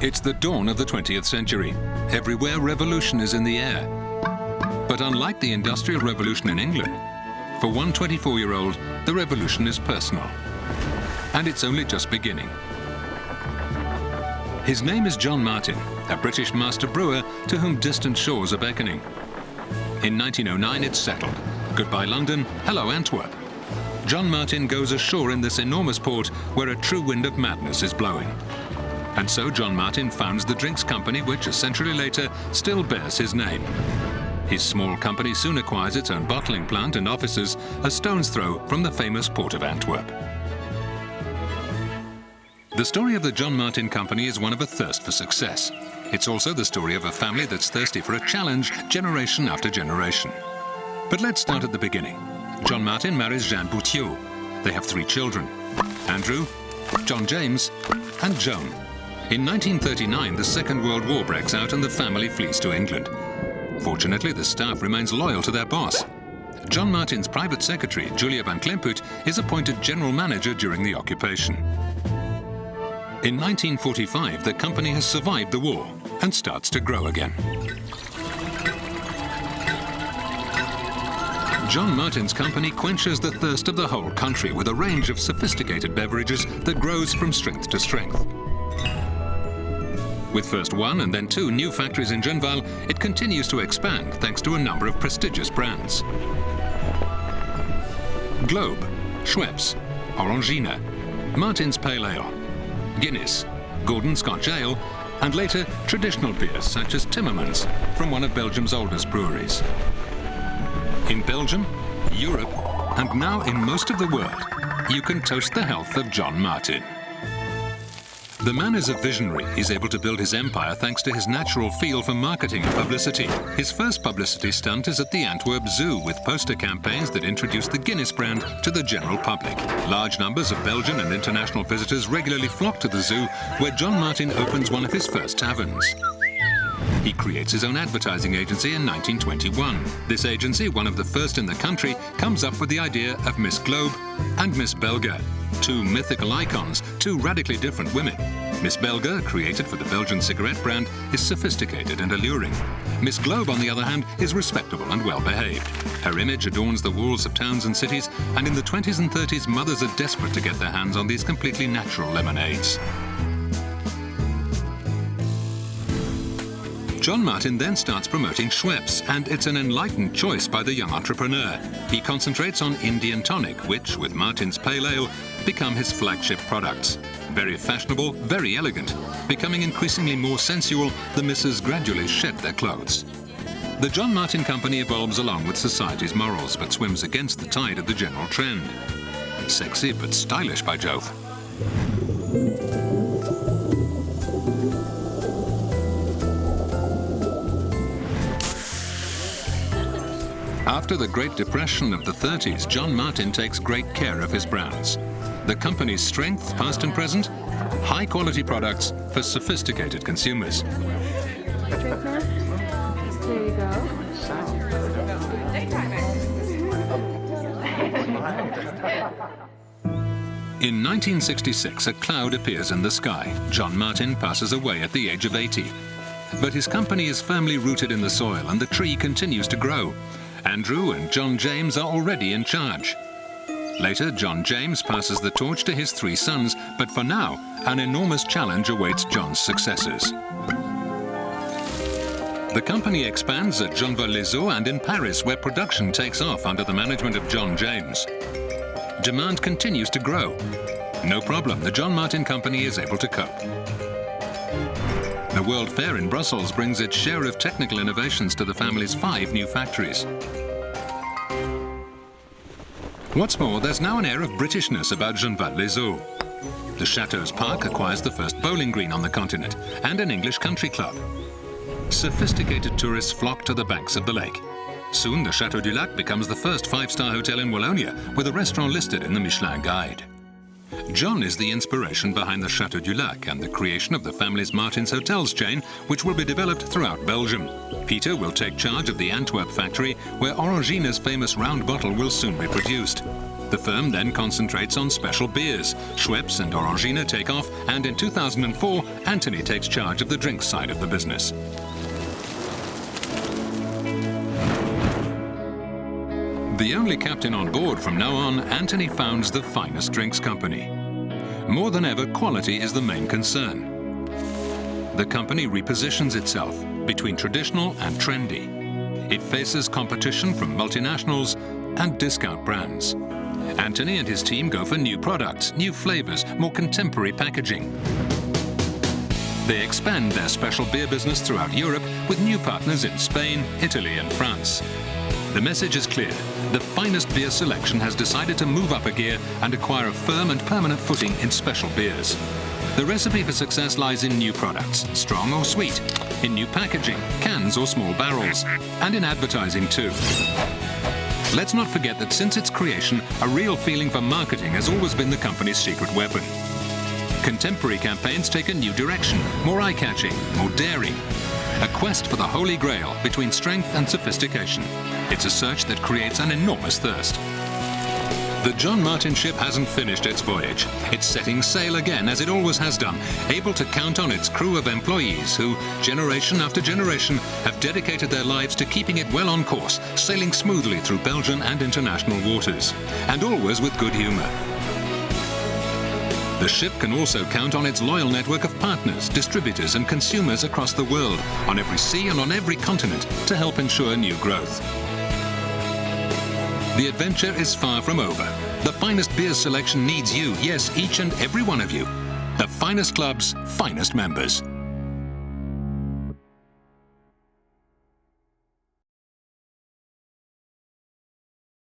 It's the dawn of the 20th century. Everywhere revolution is in the air. But unlike the Industrial Revolution in England, for one 24-year-old, the revolution is personal. And it's only just beginning. His name is John Martin, a British master brewer to whom distant shores are beckoning. In 1909, it's settled. Goodbye London, hello Antwerp. John Martin goes ashore in this enormous port where a true wind of madness is blowing. And so John Martin founds the drinks company which, a century later, still bears his name. His small company soon acquires its own bottling plant and offices a stone's throw from the famous port of Antwerp. The story of the John Martin Company is one of a thirst for success. It's also the story of a family that's thirsty for a challenge generation after generation. But let's start at the beginning. John Martin marries Jeanne Boutiot. They have 3 children: Andrew, John James, and Joan. In 1939, the Second World War breaks out and the family flees to England. Fortunately, the staff remains loyal to their boss. John Martin's private secretary, Julia van Klemput, is appointed general manager during the occupation. In 1945, the company has survived the war and starts to grow again. John Martin's company quenches the thirst of the whole country with a range of sophisticated beverages that grows from strength to strength. With first 1 and then 2 new factories in Genval, it continues to expand thanks to a number of prestigious brands. Globe, Schweppes, Orangina, Martin's Pale Ale, Guinness, Gordon Scotch Ale, and later traditional beers such as Timmermans from one of Belgium's oldest breweries. In Belgium, Europe, and now in most of the world, you can toast the health of John Martin. The man is a visionary. He's able to build his empire thanks to his natural feel for marketing and publicity. His first publicity stunt is at the Antwerp Zoo with poster campaigns that introduce the Guinness brand to the general public. Large numbers of Belgian and international visitors regularly flock to the zoo, where John Martin opens one of his first taverns. He creates his own advertising agency in 1921. This agency, one of the first in the country, comes up with the idea of Miss Globe and Miss Belga, 2 mythical icons, 2 radically different women. Miss Belga, created for the Belgian cigarette brand, is sophisticated and alluring. Miss Globe, on the other hand, is respectable and well-behaved. Her image adorns the walls of towns and cities, and in the 20s and 30s, mothers are desperate to get their hands on these completely natural lemonades. John Martin then starts promoting Schweppes, and it's an enlightened choice by the young entrepreneur. He concentrates on Indian tonic, which, with Martin's Pale Ale, become his flagship products. Very fashionable, very elegant. Becoming increasingly more sensual, the misses gradually shed their clothes. The John Martin Company evolves along with society's morals, but swims against the tide of the general trend. Sexy but stylish, by Jove. After the Great Depression of the 30s, John Martin takes great care of his brands. The company's strength, past and present, high-quality products for sophisticated consumers. There you go. In 1966, a cloud appears in the sky. John Martin passes away at the age of 80. But his company is firmly rooted in the soil, and the tree continues to grow. Andrew and John James are already in charge. Later, John James passes the torch to his 3 sons, but for now, an enormous challenge awaits John's successors. The company expands at Genval-les-Eaux and in Paris, where production takes off under the management of John James. Demand continues to grow. No problem, the John Martin Company is able to cope. The World Fair in Brussels brings its share of technical innovations to the family's 5 new factories. What's more, there's now an air of Britishness about Genval-les-Eaux. The Chateau's park acquires the first bowling green on the continent and an English country club. Sophisticated tourists flock to the banks of the lake. Soon, the Chateau du Lac becomes the first 5-star hotel in Wallonia, with a restaurant listed in the Michelin Guide. John is the inspiration behind the Chateau du Lac and the creation of the family's Martin's Hotels chain, which will be developed throughout Belgium. Peter will take charge of the Antwerp factory, where Orangina's famous round bottle will soon be produced. The firm then concentrates on special beers. Schweppes and Orangina take off, and in 2004, Anthony takes charge of the drinks side of the business. The only captain on board from now on, Anthony founds the finest drinks company. More than ever, quality is the main concern. The company repositions itself between traditional and trendy. It faces competition from multinationals and discount brands. Anthony and his team go for new products, new flavors, more contemporary packaging. They expand their special beer business throughout Europe with new partners in Spain, Italy and France. The message is clear. The finest beer selection has decided to move up a gear and acquire a firm and permanent footing in special beers. The recipe for success lies in new products, strong or sweet, in new packaging, cans or small barrels, and in advertising too. Let's not forget that since its creation, a real feeling for marketing has always been the company's secret weapon. Contemporary campaigns take a new direction, more eye-catching, more daring. A quest for the holy grail between strength and sophistication. It's a search that creates an enormous thirst. The John Martin ship hasn't finished its voyage. It's setting sail again, as it always has done, able to count on its crew of employees who, generation after generation, have dedicated their lives to keeping it well on course, sailing smoothly through Belgian and international waters, and always with good humor. The ship can also count on its loyal network of partners, distributors and consumers across the world, on every sea and on every continent, to help ensure new growth. The adventure is far from over. The finest beer selection needs you, yes, each and every one of you. The finest club's finest members.